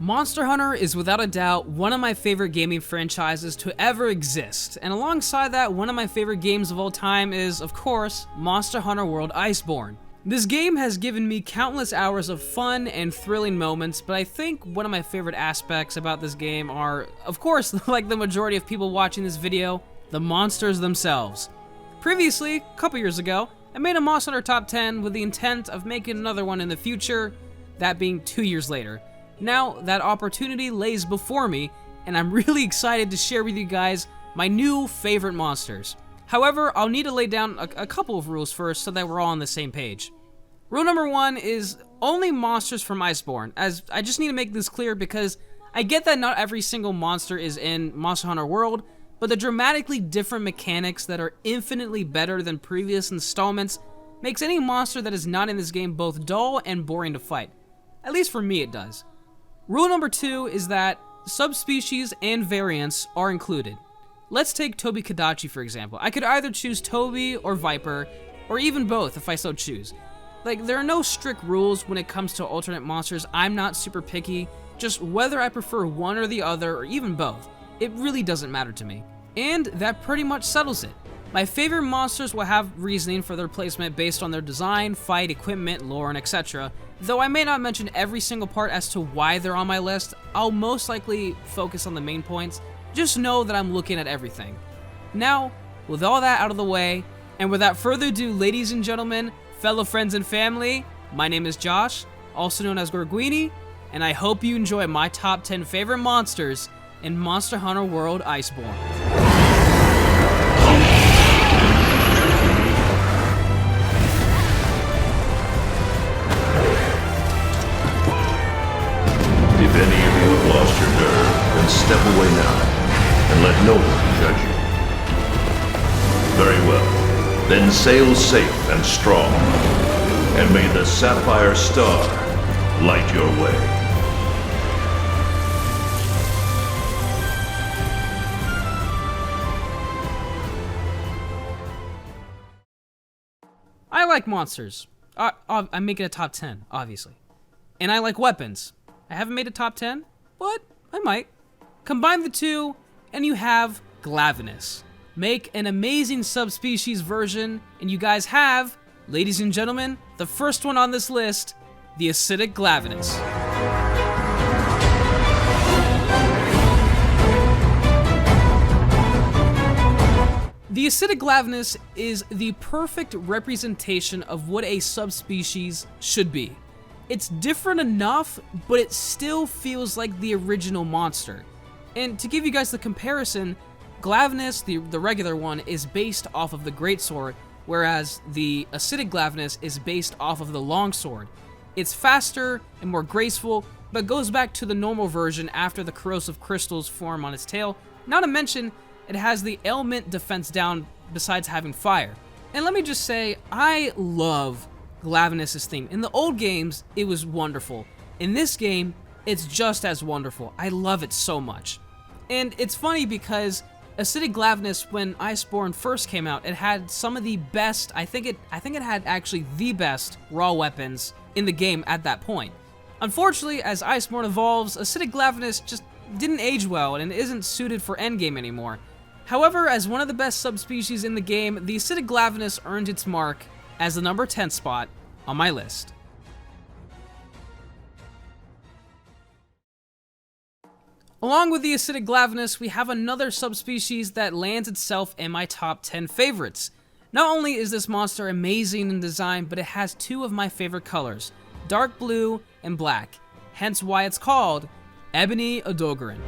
Monster Hunter is without a doubt one of my favorite gaming franchises to ever exist, and alongside that, one of my favorite games of all time is, of course, Monster Hunter World Iceborne. This game has given me countless hours of fun and thrilling moments, but I think one of my favorite aspects about this game are, of course, like the majority of people watching this video, the monsters themselves. Previously, a couple years ago, I made a Monster Hunter Top 10 with the intent of making another one in the future, that being 2 years later. Now, that opportunity lays before me, and I'm really excited to share with you guys my new favorite monsters. However, I'll need to lay down a couple of rules first so that we're all on the same page. Rule number 1 is only monsters from Iceborne, as I just need to make this clear because I get that not every single monster is in Monster Hunter World, but the dramatically different mechanics that are infinitely better than previous installments makes any monster that is not in this game both dull and boring to fight. At least for me it does. Rule number 2 is that subspecies and variants are included. Let's take Tobi Kadachi for example. I could either choose Tobi or Viper, or even both if I so choose. Like, there are no strict rules when it comes to alternate monsters. I'm not super picky, just whether I prefer one or the other, or even both. It really doesn't matter to me. And that pretty much settles it. My favorite monsters will have reasoning for their placement based on their design, fight, equipment, lore, and etc. Though I may not mention every single part as to why they're on my list, I'll most likely focus on the main points. Just know that I'm looking at everything. Now, with all that out of the way, and without further ado, ladies and gentlemen, fellow friends and family, my name is Josh, also known as Gorguini, and I hope you enjoy my top 10 favorite monsters in Monster Hunter World Iceborne. If any of you have lost your nerve, then step away now, and let no one judge you. Very well. Then sail safe and strong, and may the Sapphire Star light your way. I like monsters. I'm making a top 10, obviously. And I like weapons. I haven't made a top 10, but I might. Combine the two, and you have Glavenus. Make an amazing subspecies version, and you guys have, ladies and gentlemen, the first one on this list, the acidic Glavenus. The acidic Glavenus is the perfect representation of what a subspecies should be. It's different enough, but it still feels like the original monster. And to give you guys the comparison, Glavenus, the regular one, is based off of the Greatsword, whereas the acidic Glavenus is based off of the Longsword. It's faster and more graceful, but goes back to the normal version after the corrosive crystals form on its tail. Not to mention, it has the element defense down besides having fire. And let me just say, I love Glavenus' theme. In the old games, it was wonderful. In this game, it's just as wonderful. I love it so much. And it's funny because acidic Glavenus, when Iceborne first came out, it had some of the best, I think it had actually the best raw weapons in the game at that point. Unfortunately, as Iceborne evolves, acidic Glavenus just didn't age well and isn't suited for endgame anymore. However, as one of the best subspecies in the game, the acidic Glavenus earned its mark as the number 10 spot on my list. Along with the acidic Glavenus, we have another subspecies that lands itself in my top 10 favorites. Not only is this monster amazing in design, but it has two of my favorite colors, dark blue and black, hence why it's called Ebony ODOGARON.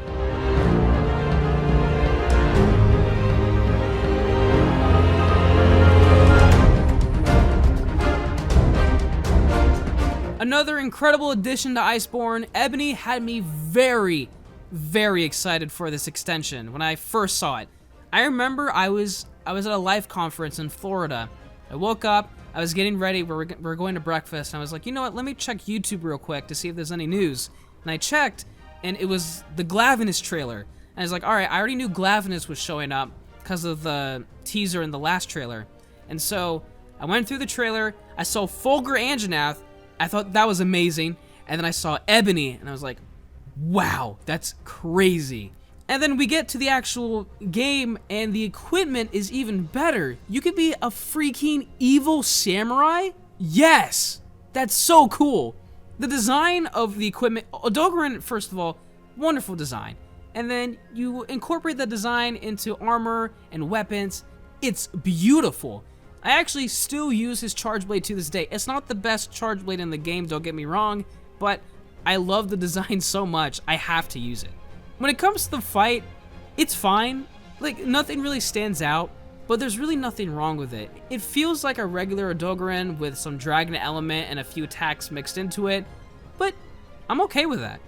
Another incredible addition to Iceborne, Ebony had me very excited for this extension when I first saw it. I remember I was at a life conference in Florida. I woke up, I was getting ready, we were going to breakfast, and I was like, you know what, let me check YouTube real quick to see if there's any news. And I checked, and it was the Glavenus trailer. And I was like, alright, I already knew Glavenus was showing up because of the teaser in the last trailer. And so, I went through the trailer, I saw Fulgur Anjanath, I thought that was amazing, and then I saw Ebony, and I was like, wow, that's crazy. And then we get to the actual game, and the equipment is even better. You could be a freaking evil samurai? Yes! That's so cool. The design of the equipment, ODOGARON, first of all, wonderful design. And then you incorporate the design into armor and weapons. It's beautiful. I actually still use his charge blade to this day. It's not the best charge blade in the game, don't get me wrong, but I love the design so much, I have to use it. When it comes to the fight, it's fine. Like, nothing really stands out, but there's really nothing wrong with it. It feels like a regular ODOGARON with some dragon element and a few attacks mixed into it, but I'm okay with that.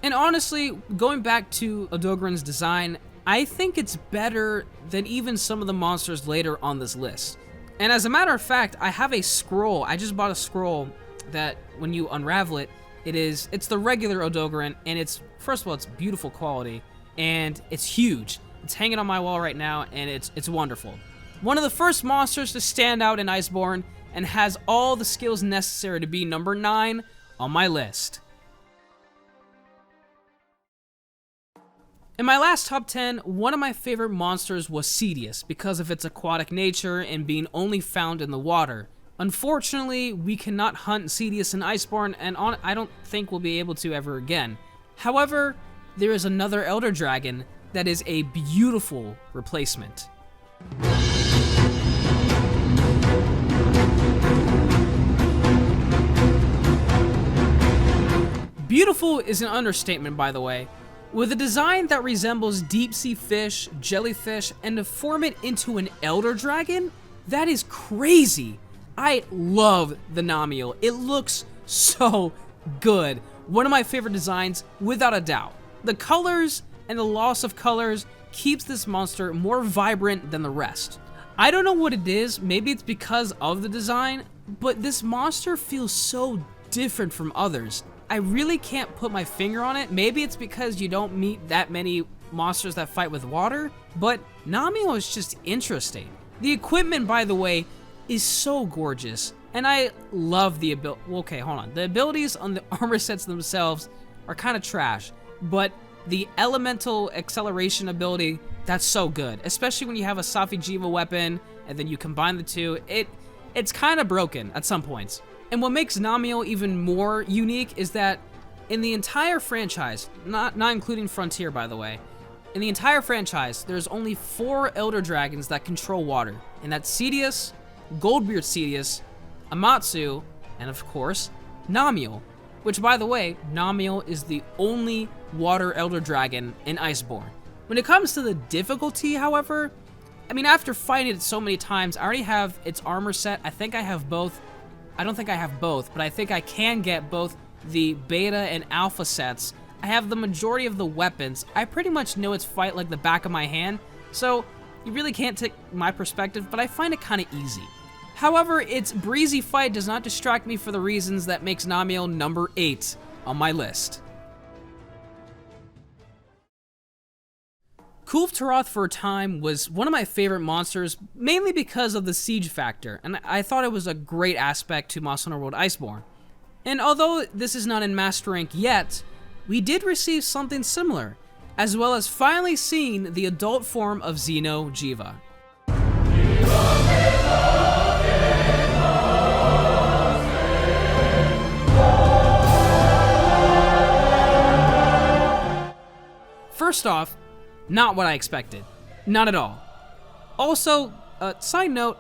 And honestly, going back to ODOGARON's design, I think it's better than even some of the monsters later on this list. And as a matter of fact, I have a scroll. I just bought a scroll that when you unravel it, it's the regular ODOGARON, and it's, first of all, it's beautiful quality, and it's huge. It's hanging on my wall right now, and it's wonderful. One of the first monsters to stand out in Iceborne, and has all the skills necessary to be number 9 on my list. In my last top 10, one of my favorite monsters was Cedius because of its aquatic nature and being only found in the water. Unfortunately, we cannot hunt Cedius in Iceborne, and I don't think we'll be able to ever again. However, there is another Elder Dragon that is a beautiful replacement. Beautiful is an understatement, by the way. With a design that resembles deep-sea fish, jellyfish, and to form it into an Elder Dragon, that is crazy. I love the NAMIELLE. It looks so good. One of my favorite designs, without a doubt. The colors and the loss of colors keeps this monster more vibrant than the rest. I don't know what it is, maybe it's because of the design, but this monster feels so different from others. I really can't put my finger on it. Maybe it's because you don't meet that many monsters that fight with water, but NAMIELLE is just interesting. The equipment, by the way, is so gorgeous, and I love the ability. Okay, hold on. The abilities on the armor sets themselves are kind of trash, but the elemental acceleration ability, that's so good, especially when you have a Safi'jiiva weapon and then you combine the two. It's kind of broken at some points. And what makes NAMIELLE even more unique is that in the entire franchise, not including Frontier, by the way, in the entire franchise, there's only 4 Elder Dragons that control water, and that's Cedius, Goldbeard Cedius, Amatsu, and of course, NAMIELLE. Which, by the way, NAMIELLE is the only water Elder Dragon in Iceborne. When it comes to the difficulty, however, I mean, after fighting it so many times, I already have its armor set. I think I have both. I don't think I have both, but I think I can get both the beta and alpha sets. I have the majority of the weapons. I pretty much know its fight like the back of my hand, so you really can't take my perspective, but I find it kind of easy. However, its breezy fight does not distract me for the reasons that makes NAMIELLE number 8 on my list. Kulve-Taroth for a time was one of my favorite monsters, mainly because of the siege factor, and I thought it was a great aspect to Monster Hunter World Iceborne. And although this is not in Master Rank yet, we did receive something similar, as well as finally seeing the adult form of ZINOGRE. First off, not what I expected. Not at all. Also, side note,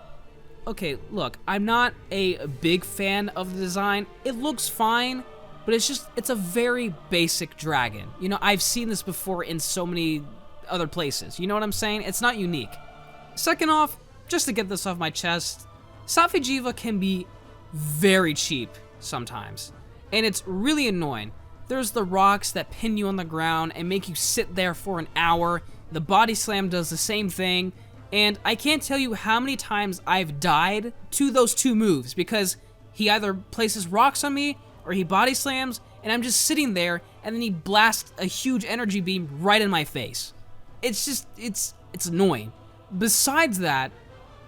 okay, look, I'm not a big fan of the design. It looks fine, but it's a very basic dragon. You know, I've seen this before in so many other places. You know what I'm saying? It's not unique. Second off, just to get this off my chest, Safi'jiiva can be very cheap sometimes, and it's really annoying. There's the rocks that pin you on the ground and make you sit there for an hour. The body slam does the same thing, and I can't tell you how many times I've died to those 2 moves because he either places rocks on me or he body slams, and I'm just sitting there, and then he blasts a huge energy beam right in my face. It's just, it's annoying. Besides that,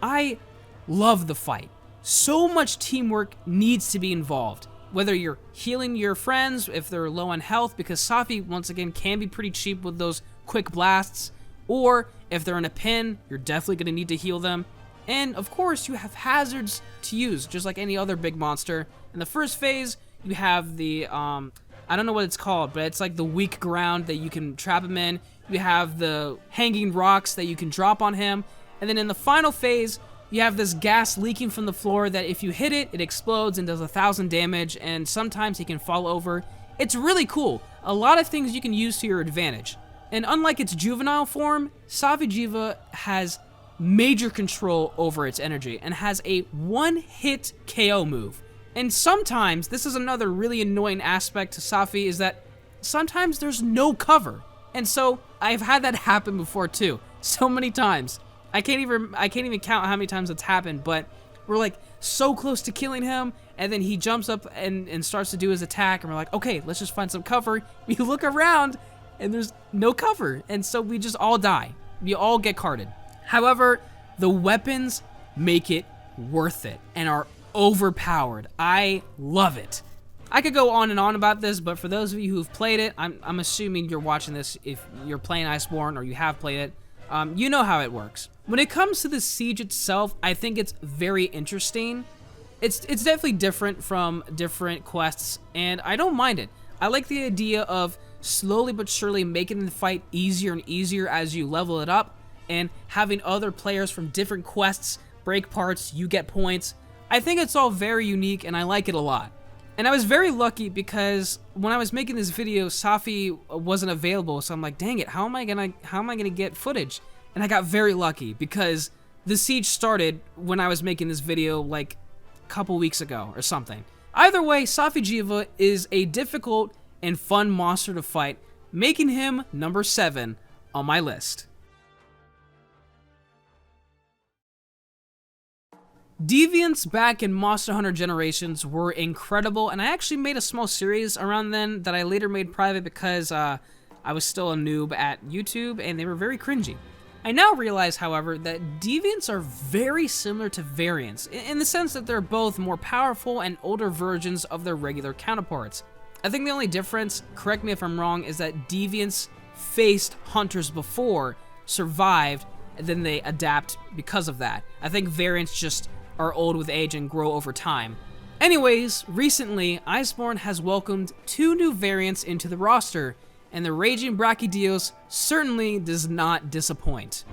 I love the fight. So much teamwork needs to be involved. Whether you're healing your friends if they're low on health, because Safi, once again, can be pretty cheap with those quick blasts, or if they're in a pin, you're definitely going to need to heal them. And of course, you have hazards to use, just like any other big monster. In the first phase, you have the, I don't know what it's called, but it's like the weak ground that you can trap him in. You have the hanging rocks that you can drop on him. And then in the final phase, you have this gas leaking from the floor that if you hit it, it explodes and does 1,000 damage, and sometimes he can fall over. It's really cool. A lot of things you can use to your advantage. And unlike its juvenile form, Safi'jiiva has major control over its energy and has a one-hit KO move. And sometimes, this is another really annoying aspect to Safi, is that sometimes there's no cover. And so, I've had that happen before too. So many times. I can't even count how many times it's happened, but we're like so close to killing him, and then he jumps up and starts to do his attack, and we're like, okay, let's just find some cover. We look around, and there's no cover, and so we just all die. We all get carded. However, the weapons make it worth it and are overpowered. I love it. I could go on and on about this, but for those of you who've played it, I'm assuming you're watching this if you're playing Iceborne or you have played it. You know how it works. When it comes to the siege itself, I think it's very interesting. It's definitely different from different quests, and I don't mind it. I like the idea of slowly but surely making the fight easier and easier as you level it up, and having other players from different quests break parts, you get points. I think it's all very unique, and I like it a lot. And I was very lucky because when I was making this video, Safi wasn't available, so I'm like, dang it, how am I gonna get footage? And I got very lucky because the siege started when I was making this video like a couple weeks ago or something. Either way, Safi'jiiva is a difficult and fun monster to fight, making him number 7 on my list. Deviants back in Monster Hunter Generations were incredible, and I actually made a small series around then that I later made private because I was still a noob at YouTube and they were very cringy. I now realize, however, that Deviants are very similar to Variants in the sense that they're both more powerful and older versions of their regular counterparts. I think the only difference, correct me if I'm wrong, is that Deviants faced hunters before, survived, and then they adapt because of that. I think Variants just are old with age and grow over time. Anyways, recently, Iceborne has welcomed 2 new variants into the roster, and the Raging Brachydios certainly does not disappoint.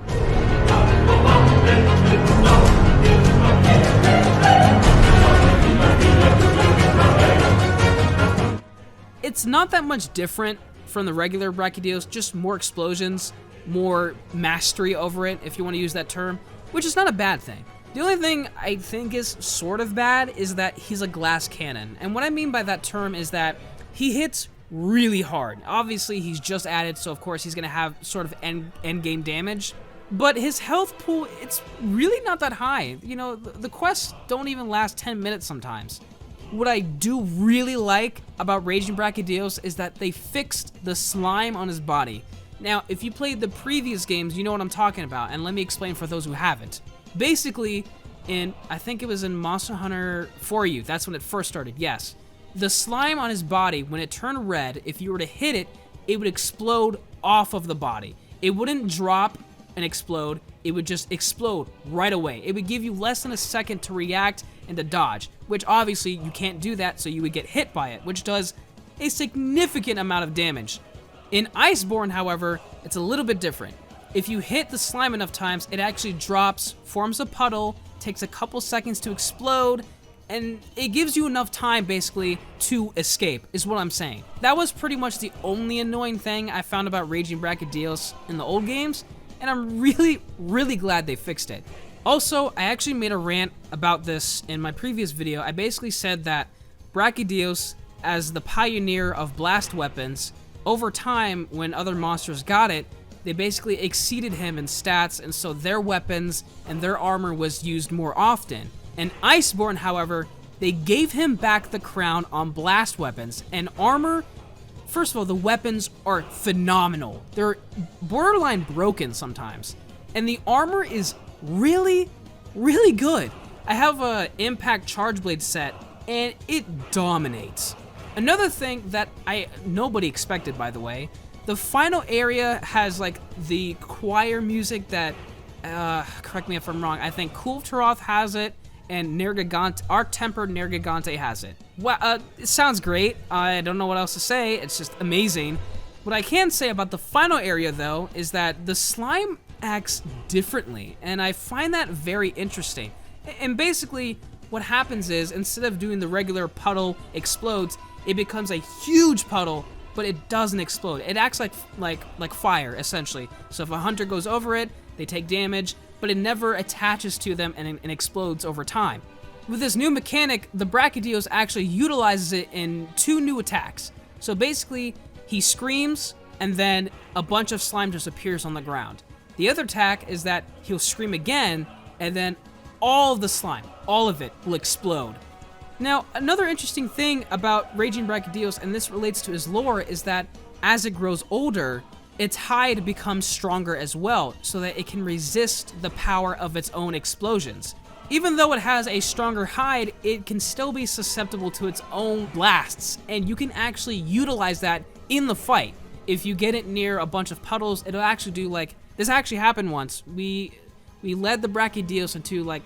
It's not that much different from the regular Brachydios, just more explosions, more mastery over it, if you want to use that term, which is not a bad thing. The only thing I think is sort of bad is that he's a glass cannon. And what I mean by that term is that he hits really hard. Obviously, he's just added, so of course he's going to have sort of end game damage. But his health pool, it's really not that high. You know, the quests don't even last 10 minutes sometimes. What I do really like about Raging Brachydios is that they fixed the slime on his body. Now, if you played the previous games, you know what I'm talking about, and let me explain for those who haven't. Basically, I think it was in Monster Hunter 4U, that's when it first started, yes. The slime on his body, when it turned red, if you were to hit it, it would explode off of the body. It wouldn't drop and explode, it would just explode right away. It would give you less than a second to react and to dodge, which obviously you can't do that, so you would get hit by it, which does a significant amount of damage. In Iceborne, however, it's a little bit different. If you hit the slime enough times, it actually drops, forms a puddle, takes a couple seconds to explode, and it gives you enough time, basically, to escape, is what I'm saying. That was pretty much the only annoying thing I found about Raging Brachydios in the old games, and I'm really, really glad they fixed it. Also, I actually made a rant about this in my previous video. I basically said that Brachydios, as the pioneer of blast weapons, over time, when other monsters got it, they basically exceeded him in stats, and so their weapons and their armor was used more often. And Iceborne, however, they gave him back the crown on blast weapons. And armor, first of all, the weapons are phenomenal. They're borderline broken sometimes. And the armor is really, really good. I have a Impact Charge Blade set and it dominates. Another thing that nobody expected, by the way, the final area has like the choir music that, correct me if I'm wrong, I think Kulturoth has it, and Nergigante, Arc-Tempered Nergigante has it. Well, it sounds great. I don't know what else to say. It's just amazing. What I can say about the final area, though, is that the slime acts differently, and I find that very interesting. And basically, what happens is, instead of doing the regular puddle explodes, it becomes a huge puddle, but it doesn't explode. It acts like fire, essentially. So if a hunter goes over it, they take damage, but it never attaches to them and explodes over time. With this new mechanic, the Brachydios actually utilizes it in 2 new attacks. So basically, he screams, and then a bunch of slime just appears on the ground. The other attack is that he'll scream again, and then all of the slime, all of it, will explode. Now, another interesting thing about Raging Brachydios, and this relates to his lore, is that as it grows older, its hide becomes stronger as well, so that it can resist the power of its own explosions. Even though it has a stronger hide, it can still be susceptible to its own blasts, and you can actually utilize that in the fight. If you get it near a bunch of puddles, it'll actually do like, this actually happened once. We led the Brachydios into like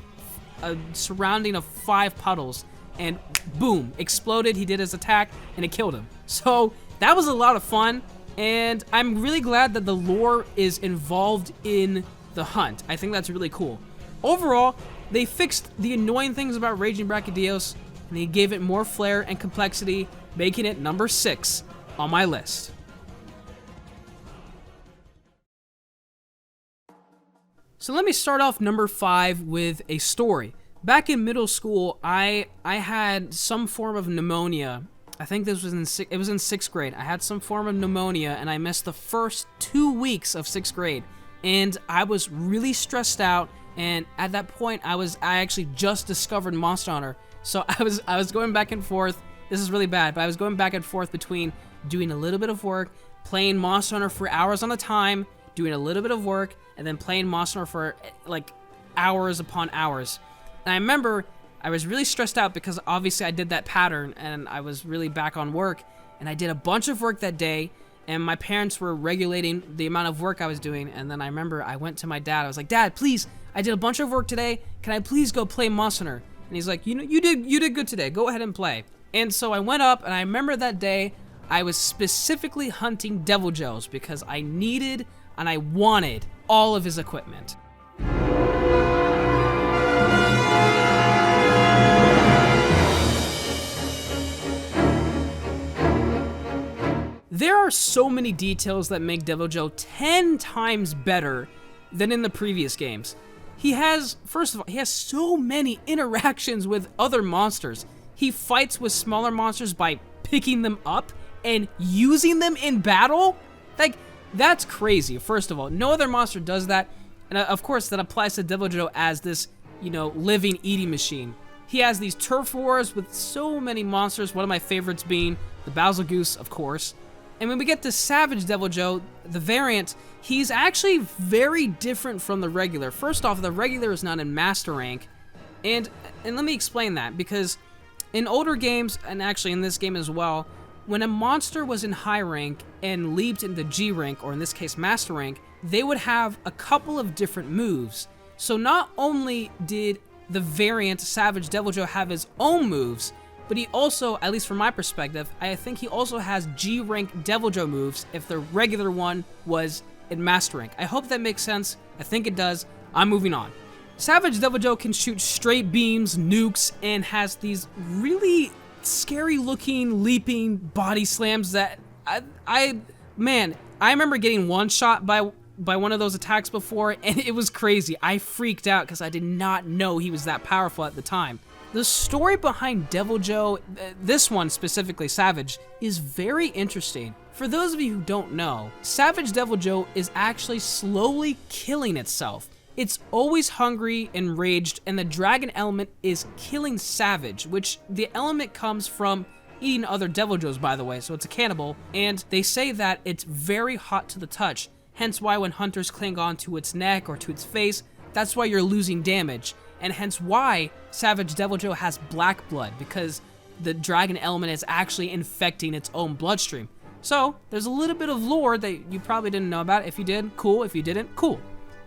a surrounding of 5 puddles, and boom, exploded, he did his attack, and it killed him. So that was a lot of fun, and I'm really glad that the lore is involved in the hunt. I think that's really cool. Overall, they fixed the annoying things about Raging Brachydios, and they gave it more flair and complexity, making it number 6 on my list. So let me start off number 5 with a story. Back in middle school, I had some form of pneumonia. I think this was in 6th grade. I had some form of pneumonia, and I missed the first 2 weeks of 6th grade. And I was really stressed out, and at that point, I actually just discovered Monster Hunter. So I was going back and forth. This is really bad, but I was going back and forth between doing a little bit of work, playing Monster Hunter for hours on a time, doing a little bit of work, and then playing Monster Hunter for like hours upon hours. And I remember I was really stressed out because obviously I did that pattern, and I was really back on work, and I did a bunch of work that day, and my parents were regulating the amount of work I was doing. And then I remember I went to my dad. I was like, "Dad, please, I did a bunch of work today. Can I please go play Monster Hunter?" And he's like, you did good today. Go ahead and play." And so I went up, and I remember that day I was specifically hunting Deviljhos because I needed and I wanted all of his equipment. There are so many details that make Deviljho 10 times better than in the previous games. He has, first of all, he has so many interactions with other monsters. He fights with smaller monsters by picking them up and using them in battle. Like, that's crazy, first of all. No other monster does that. And of course, that applies to Deviljho as this, living eating machine. He has these turf wars with so many monsters, one of my favorites being the Basilgoose, of course. And when we get to Savage Deviljho, the variant, he's actually very different from the regular. First off, the regular is not in Master Rank. And let me explain that, because in older games, and actually in this game as well, when a monster was in high rank and leaped into G rank, or in this case Master Rank, they would have a couple of different moves. So not only did the variant Savage Deviljho have his own moves, but he also, at least from my perspective, I think he also has G rank Deviljho moves if the regular one was in Master Rank. I hope that makes sense. I think it does. I'm moving on. Savage Deviljho can shoot straight beams, nukes, and has these really scary looking leaping body slams that I remember getting one shot by one of those attacks before, and it was crazy. I freaked out because I did not know he was that powerful at the time. The story behind Deviljho, this one specifically, Savage, is very interesting. For those of you who don't know, Savage Deviljho is actually slowly killing itself. It's always hungry, enraged, and the dragon element is killing Savage, which the element comes from eating other Deviljhos, by the way, so it's a cannibal, and they say that it's very hot to the touch, hence why when hunters cling on to its neck or to its face, that's why you're losing damage. and hence why Savage Deviljho has black blood, because the dragon element is actually infecting its own bloodstream. So there's a little bit of lore that you probably didn't know about. If you did, cool. If you didn't, cool.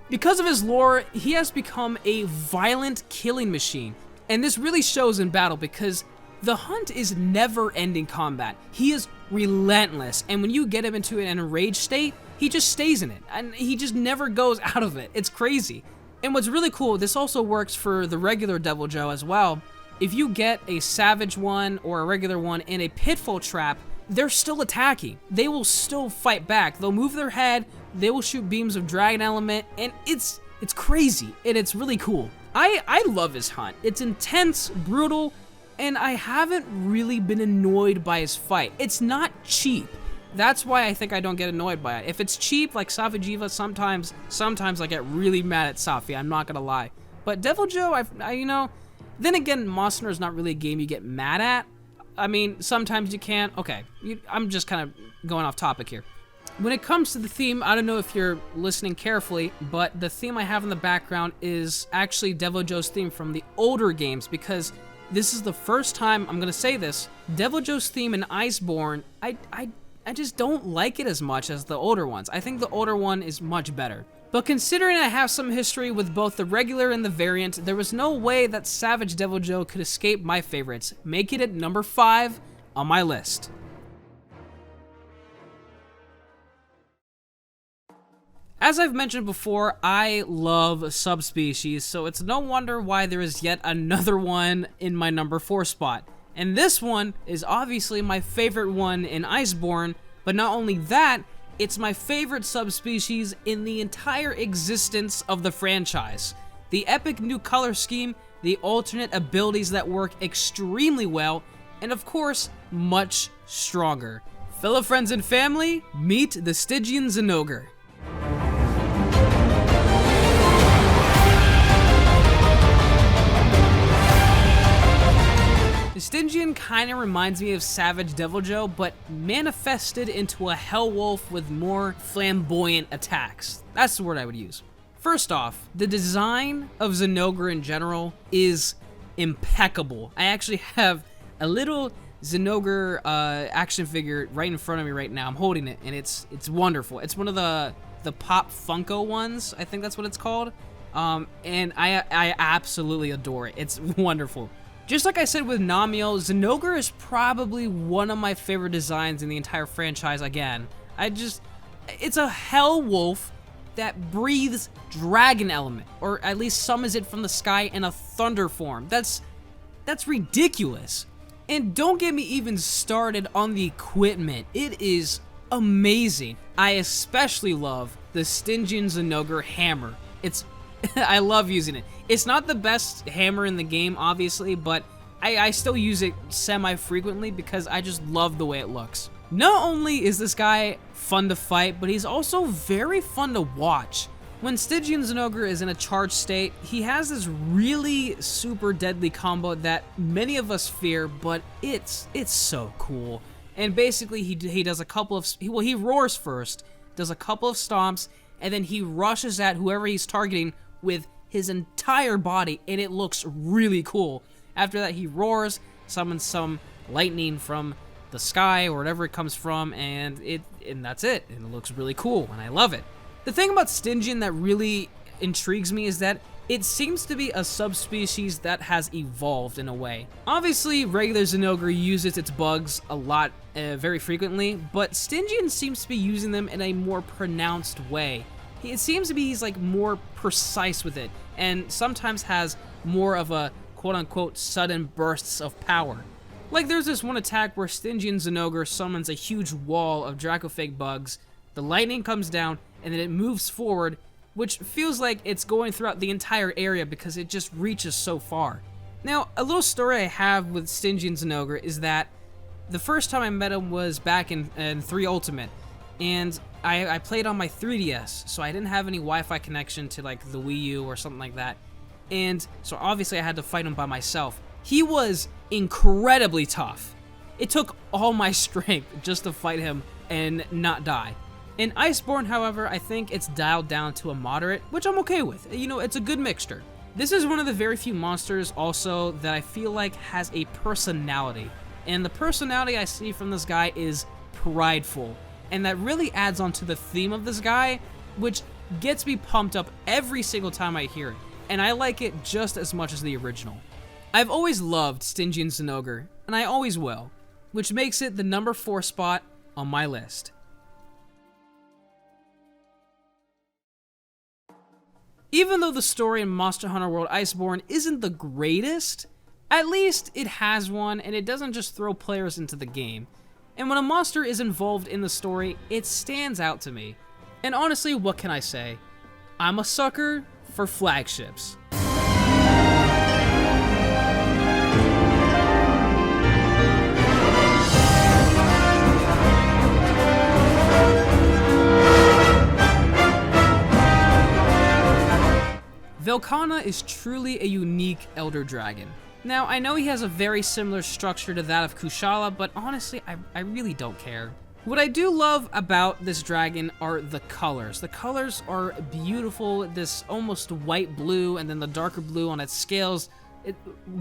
Because of his lore, he has become a violent killing machine. And this really shows in battle because the hunt is never-ending combat. He is relentless, and when you get him into an enraged state, he just stays in it, and he just never goes out of it. It's crazy. And what's really cool, this also works for the regular Deviljho as well. If you get a savage one or a regular one in a pitfall trap, they're still attacking. They will still fight back. They'll move their head, they will shoot beams of dragon element, and it's crazy, and it's really cool. I love his hunt. It's intense, brutal, and I haven't really been annoyed by his fight. It's not cheap. That's why I think I don't get annoyed by it. If it's cheap, like Safi'jiiva, sometimes I get really mad at Safi, I'm not gonna lie. But Deviljho, you know, then again, Monster Hunter is not really a game you get mad at. I mean, sometimes you can. Okay, I'm just kind of going off topic here. When it comes to the theme, I don't know if you're listening carefully, but the theme I have in the background is actually Deviljho's theme from the older games, because this is the first time I'm gonna say this. Deviljho's theme in Iceborne, I just don't like it as much as the older ones. I think the older one is much better. But considering I have some history with both the regular and the variant, there was no way that Savage Deviljho could escape my favorites, making it number 5 on my list. As I've mentioned before, I love subspecies, so it's no wonder why there is yet another one in my number 4 spot. And this one is obviously my favorite one in Iceborne, but not only that, it's my favorite subspecies in the entire existence of the franchise. The epic new color scheme, the alternate abilities that work extremely well, and of course, much stronger. Fellow friends and family, meet the Stygian ZINOGRE. The Stygian kinda reminds me of Savage Deviljho, but manifested into a hell wolf with more flamboyant attacks. That's the word I would use. First off, the design of ZINOGRE in general is impeccable. I actually have a little ZINOGRE action figure right in front of me right now. I'm holding it, and it's wonderful. It's one of the Pop Funko ones, I think that's what it's called. And I absolutely adore it. It's wonderful. Just like I said with NAMIELLE, ZINOGRE is probably one of my favorite designs in the entire franchise again. It's a hell wolf that breathes dragon element, or at least summons it from the sky in a thunder form. That's ridiculous. And don't get me even started on the equipment. It is amazing. I especially love the Stygian ZINOGRE hammer. I love using it. It's not the best hammer in the game, obviously, but I still use it semi-frequently because I just love the way it looks. Not only is this guy fun to fight, but he's also very fun to watch. When Stygian ZINOGRE is in a charged state, he has this really super deadly combo that many of us fear, but it's so cool. And basically, he does a couple of, well, he roars first, does a couple of stomps, and then he rushes at whoever he's targeting with his entire body, and it looks really cool. After that, he roars, summons some lightning from the sky or whatever it comes from, and that's it. And it looks really cool, and I love it. The thing about Stygian that really intrigues me is that it seems to be a subspecies that has evolved in a way. Obviously, regular ZINOGRE uses its bugs a lot, very frequently, but Stygian seems to be using them in a more pronounced way. It seems to be he's like more precise with it, and sometimes has more of a quote-unquote sudden bursts of power. Like there's this one attack where Stygian ZINOGRE summons a huge wall of Dracophage bugs, the lightning comes down, and then it moves forward, which feels like it's going throughout the entire area because it just reaches so far. Now, a little story I have with Stygian ZINOGRE is that the first time I met him was back in 3 Ultimate, and I played on my 3DS, so I didn't have any Wi-Fi connection to like the Wii U or something like that, and so obviously I had to fight him by myself. He was incredibly tough. It took all my strength just to fight him and not die. In Iceborne, however, I think it's dialed down to a moderate, which I'm okay with. You know, it's a good mixture. This is one of the very few monsters also that I feel like has a personality. And the personality I see from this guy is prideful. And that really adds on to the theme of this guy, which gets me pumped up every single time I hear it. And I like it just as much as the original. I've always loved Stygian ZINOGRE, and I always will, which makes it the number 4 spot on my list. Even though the story in Monster Hunter World Iceborne isn't the greatest, at least it has one, and it doesn't just throw players into the game. And when a monster is involved in the story, it stands out to me. And honestly, what can I say? I'm a sucker for flagships. FalKKonE is truly a unique Elder Dragon. Now, I know he has a very similar structure to that of Kushala, but honestly, I really don't care. What I do love about this dragon are the colors. The colors are beautiful, this almost white blue, and then the darker blue on its scales.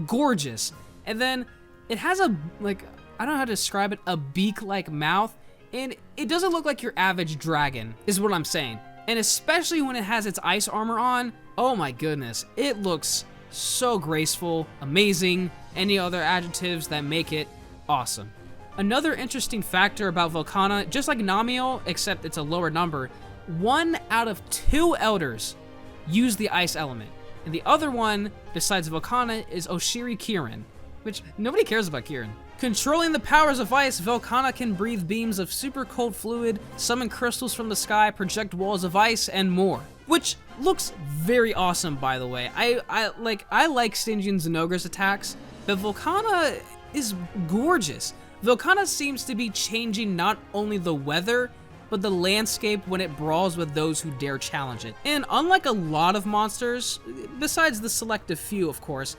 Gorgeous. And then it has a, like, I don't know how to describe it, a beak-like mouth, and it doesn't look like your average dragon, is what I'm saying. And especially when it has its ice armor on, oh my goodness, it looks so graceful, amazing, any other adjectives that make it awesome. Another interesting factor about FalKKonE, just like NAMIELLE, except it's a lower number, 1 out of 2 elders use the ice element. And the other one, besides FalKKonE, is Oshiri Kirin, which nobody cares about Kirin. Controlling the powers of ice, FalKKonE can breathe beams of super cold fluid, summon crystals from the sky, project walls of ice, and more. Which looks very awesome, by the way. I like Stygian ZINOGRE's attacks, but FalKKonE is gorgeous. FalKKonE seems to be changing not only the weather, but the landscape when it brawls with those who dare challenge it. And unlike a lot of monsters, besides the selective few, of course,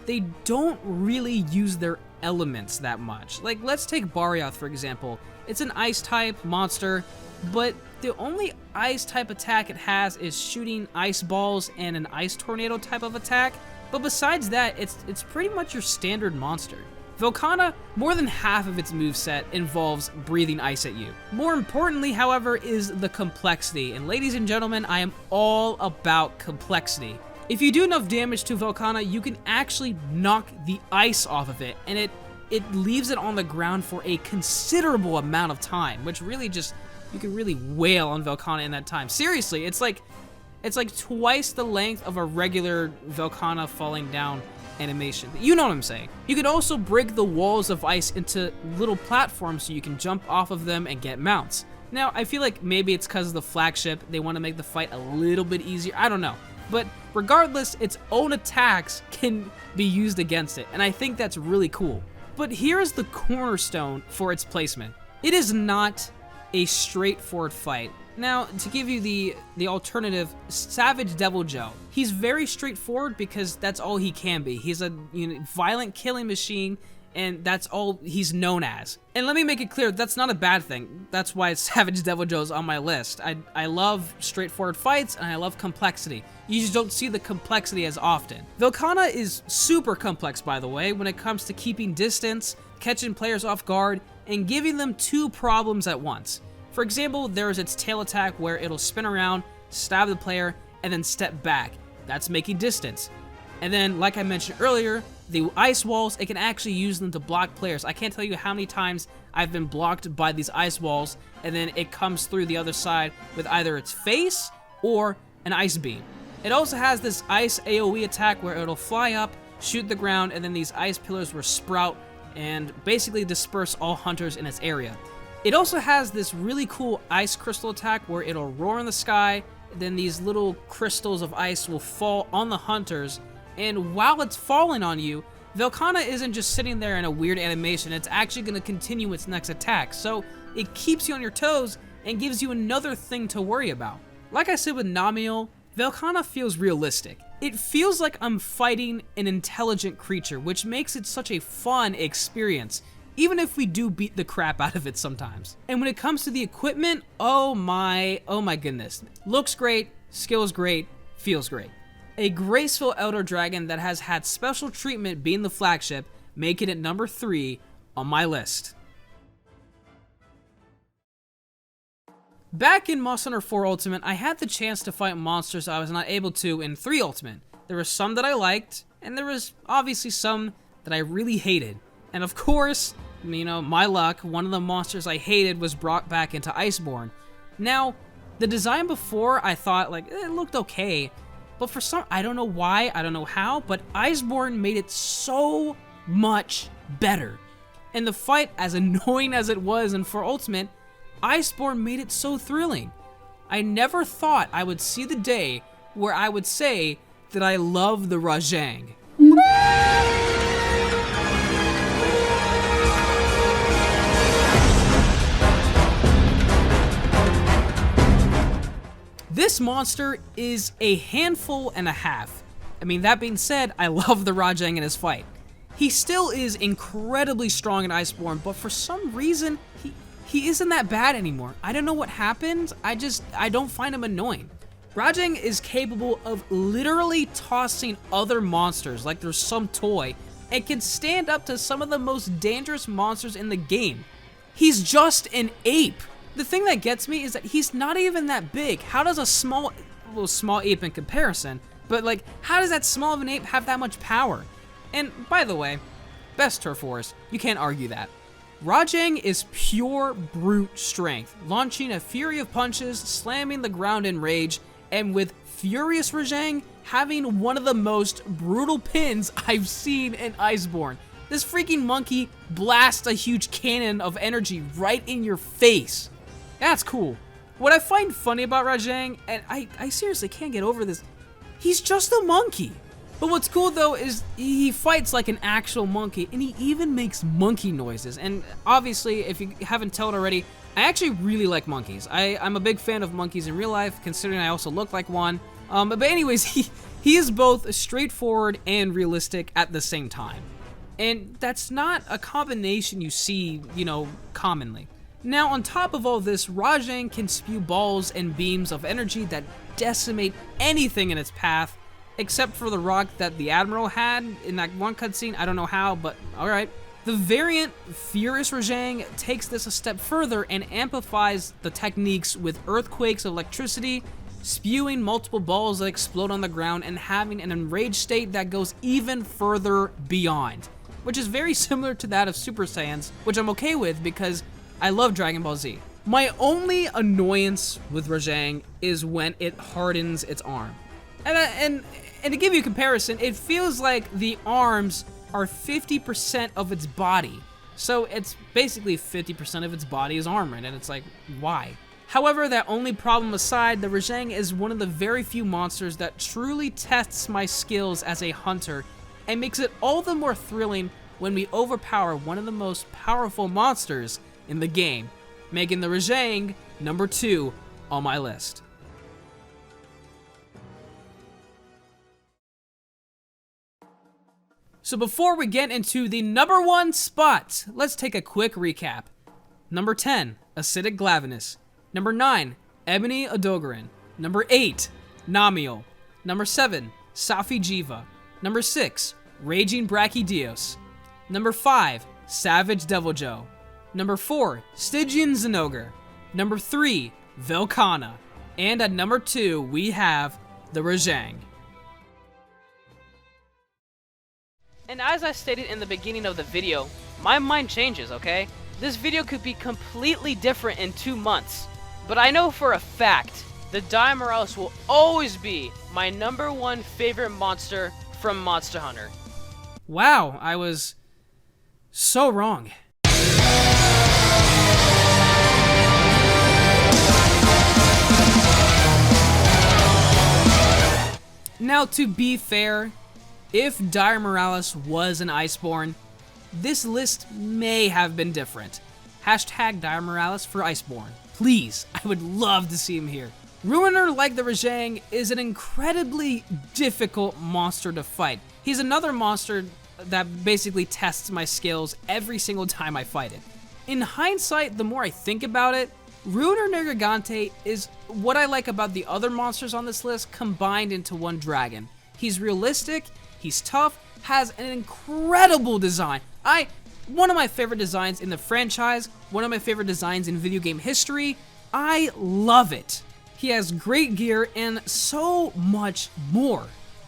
they don't really use their elements that much. Like, let's take Barioth, for example. It's an ice-type monster, but the only ice-type attack it has is shooting ice balls and an ice tornado type of attack. But besides that, it's pretty much your standard monster. FalKKonE, more than half of its moveset involves breathing ice at you. More importantly, however, is the complexity. And ladies and gentlemen, I am all about complexity. If you do enough damage to FalKKonE, you can actually knock the ice off of it, and it leaves it on the ground for a considerable amount of time, which really just, you can really wail on FalKKonE in that time. Seriously, it's like twice the length of a regular FalKKonE falling down animation. You know what I'm saying. You can also break the walls of ice into little platforms so you can jump off of them and get mounts. Now, I feel like maybe it's because of the flagship, they want to make the fight a little bit easier, I don't know. But regardless, its own attacks can be used against it, and I think that's really cool. But here's the cornerstone for its placement. It is not a straightforward fight. Now, to give you the alternative, Savage DEVILJHO. He's very straightforward because that's all he can be. He's a violent killing machine, and that's all he's known as. And let me make it clear, that's not a bad thing. That's why Savage DEVILJHO is on my list. I love straightforward fights, and I love complexity. You just don't see the complexity as often. FalKKonE is super complex, by the way, when it comes to keeping distance, catching players off guard, and giving them 2 problems at once. For example, there's its tail attack where it'll spin around, stab the player, and then step back. That's making distance. And then, like I mentioned earlier, the ice walls, it can actually use them to block players. I can't tell you how many times I've been blocked by these ice walls, and then it comes through the other side with either its face or an ice beam. It also has this ice AoE attack where it'll fly up, shoot the ground, and then these ice pillars will sprout and basically disperse all hunters in its area. It also has this really cool ice crystal attack where it'll roar in the sky, then these little crystals of ice will fall on the hunters, and while it's falling on you, FalKKonE isn't just sitting there in a weird animation, it's actually going to continue its next attack, so it keeps you on your toes and gives you another thing to worry about. Like I said with NAMIELLE, FalKKonE feels realistic. It feels like I'm fighting an intelligent creature, which makes it such a fun experience, even if we do beat the crap out of it sometimes. And when it comes to the equipment, oh my goodness. Looks great, skills great, feels great. a graceful Elder Dragon that has had special treatment being the flagship, making it number 3 on my list. Back in Monster Hunter 4 Ultimate, I had the chance to fight monsters I was not able to in 3 Ultimate. There were some that I liked, and there was obviously some that I really hated. And of course, you know, my luck, one of the monsters I hated was brought back into Iceborne. Now, the design before, I thought, like, it looked okay, but for some, I don't know why, I don't know how, but Iceborne made it so much better. And the fight, as annoying as it was in 4 Ultimate, Iceborne made it so thrilling. I never thought I would see the day where I would say that I love the RAJANG. This monster is a handful and a half. I mean, that being said, I love the RAJANG in his fight. He still is incredibly strong in Iceborne, but for some reason, he isn't that bad anymore. I don't know what happened, I don't find him annoying. RAJANG is capable of literally tossing other monsters like they're some toy, and can stand up to some of the most dangerous monsters in the game. He's just an ape. The thing that gets me is that he's not even that big. How does a small ape in comparison, but like, how does that small of an ape have that much power? And by the way, best turf wars, you can't argue that. RAJANG is pure brute strength, launching a fury of punches, slamming the ground in rage, and with Furious RAJANG having one of the most brutal pins I've seen in Iceborne. This freaking monkey blasts a huge cannon of energy right in your face. That's cool. What I find funny about RAJANG, and I seriously can't get over this, he's just a monkey. But what's cool though is he fights like an actual monkey, and he even makes monkey noises. And obviously, if you haven't told already, I actually really like monkeys. I'm a big fan of monkeys in real life, considering I also look like one. But anyways, he is both straightforward and realistic at the same time. And that's not a combination you see, you know, commonly. Now, on top of all this, RAJANG can spew balls and beams of energy that decimate anything in its path, except for the rock that the Admiral had in that one cutscene. I don't know how, but alright. The variant Furious RAJANG takes this a step further and amplifies the techniques with earthquakes of electricity, spewing multiple balls that explode on the ground, and having an enraged state that goes even further beyond, which is very similar to that of Super Saiyans, which I'm okay with because I love Dragon Ball Z. My only annoyance with RAJANG is when it hardens its arm. And to give you a comparison, it feels like the arms are 50% of its body. So it's basically 50% of its body is armored, and it's like, why? However, that only problem aside, the RAJANG is one of the very few monsters that truly tests my skills as a hunter, and makes it all the more thrilling when we overpower one of the most powerful monsters in the game, making the RAJANG number 2 on my list. So before we get into the number 1 spot, let's take a quick recap. Number 10, Acidic Glavenus. Number 9, Ebony ODOGARON. Number 8, NAMIELLE. Number 7, Safi Jiva. Number 6, Raging Brachydios. Number 5, Savage DEVILJHO. Number 4, Stygian ZINOGRE. Number 3, FalKKonE. And at number 2, we have the RAJANG. And as I stated in the beginning of the video, my mind changes, okay? This video could be completely different in 2 months. But I know for a fact that Diamorales will always be my number 1 favorite monster from Monster Hunter. Wow, I was so wrong. Now, to be fair, if Diamorales was an Iceborne, this list may have been different. Hashtag Diamorales for Iceborne. Please, I would love to see him here. Ruiner, like the RAJANG, is an incredibly difficult monster to fight. He's another monster that basically tests my skills every single time I fight it. In hindsight, the more I think about it, Ruiner Nergigante is what I like about the other monsters on this list combined into one dragon. He's realistic, he's tough, has an incredible design. One of my favorite designs in the franchise, one of my favorite designs in video game history. I love it. He has great gear and so much more.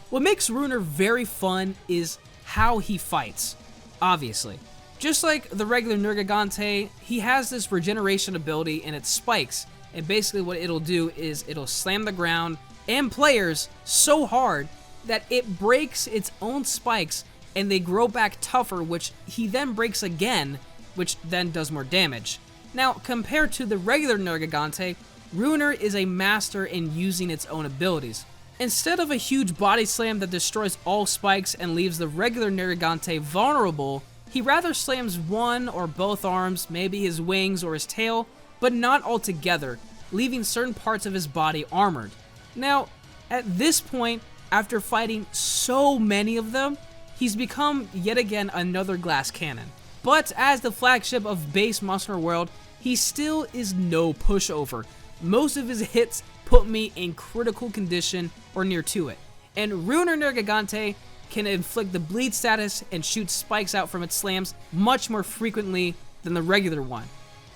What makes Ruiner very fun is how he fights, obviously. Just like the regular Nergigante, he has this regeneration ability and it spikes, and basically what it'll do is it'll slam the ground and players so hard that it breaks its own spikes and they grow back tougher, which he then breaks again, which then does more damage. Now, compared to the regular Nergigante, Ruiner is a master in using its own abilities. Instead of a huge body slam that destroys all spikes and leaves the regular Nergigante vulnerable, he rather slams one or both arms, maybe his wings or his tail, but not all together, leaving certain parts of his body armored. Now, at this point, after fighting so many of them, he's become yet again another glass cannon. But as the flagship of base Monster Hunter World, he still is no pushover. Most of his hits put me in critical condition or near to it. And Ruiner Nergigante can inflict the bleed status and shoot spikes out from its slams much more frequently than the regular one.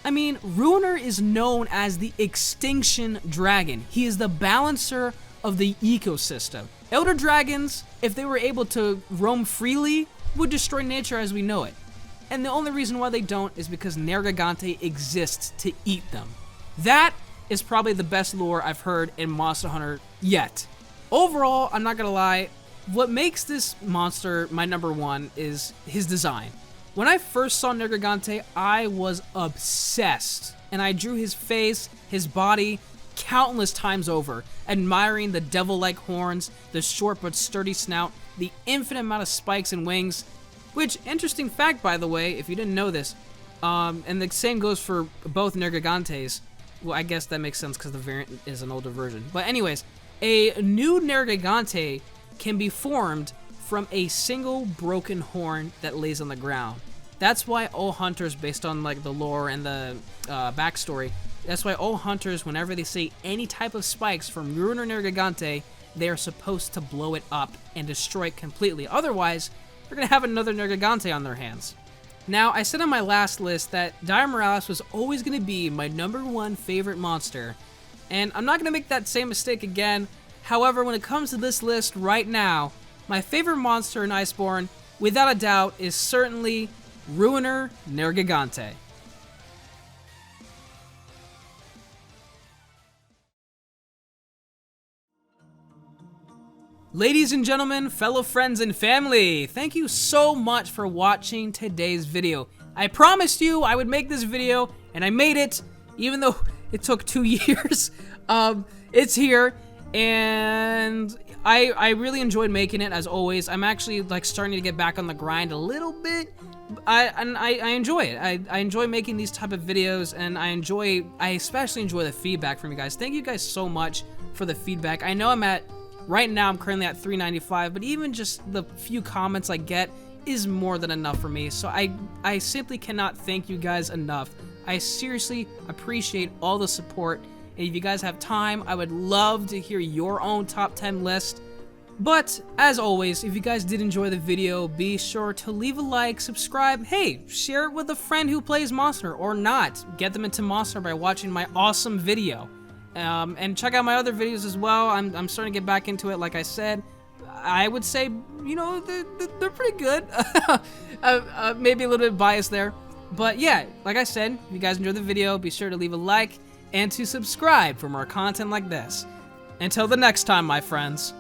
I mean, Ruiner is known as the Extinction Dragon. He is the balancer of the ecosystem. Elder dragons, if they were able to roam freely, would destroy nature as we know it. And the only reason why they don't is because Nergigante exists to eat them. That is probably the best lore I've heard in Monster Hunter yet. Overall, I'm not gonna lie, what makes this monster my number one is his design. When I first saw Nergigante, I was obsessed, and I drew his face, his body, countless times over, admiring the devil-like horns, the short but sturdy snout, the infinite amount of spikes and wings, which, interesting fact by the way, if you didn't know this, and the same goes for both Nergigantes. Well, I guess that makes sense because the variant is an older version. But anyways, a new Nergigante can be formed from a single broken horn that lays on the ground. That's why all hunters, based on like the lore and the backstory, that's why all hunters, whenever they see any type of spikes from Ruiner Nergigante, they are supposed to blow it up and destroy it completely. Otherwise, they're going to have another Nergigante on their hands. Now, I said on my last list that Dire Morales was always going to be my number one favorite monster, and I'm not going to make that same mistake again. However, when it comes to this list right now, my favorite monster in Iceborne, without a doubt, is certainly Ruiner Nergigante. Ladies and gentlemen, fellow friends and family, thank you so much for watching today's video. I promised you I would make this video, and I made it, even though it took 2 years. It's here, and I really enjoyed making it, as always. I'm actually like starting to get back on the grind a little bit. I enjoy it. I enjoy making these type of videos, and I especially enjoy the feedback from you guys. Thank you guys so much for the feedback. I know right now I'm currently at 395, but even just the few comments I get is more than enough for me. So I simply cannot thank you guys enough. I seriously appreciate all the support, and if you guys have time, I would love to hear your own top 10 list. But as always, if you guys did enjoy the video, be sure to leave a like, subscribe, hey, share it with a friend who plays Monster or not. Get them into Monster by watching my awesome video. And check out my other videos as well. I'm starting to get back into it, like I said. I would say, you know, they're pretty good. Maybe a little bit biased there. But yeah, like I said, if you guys enjoyed the video, be sure to leave a like and to subscribe for more content like this. Until the next time, my friends.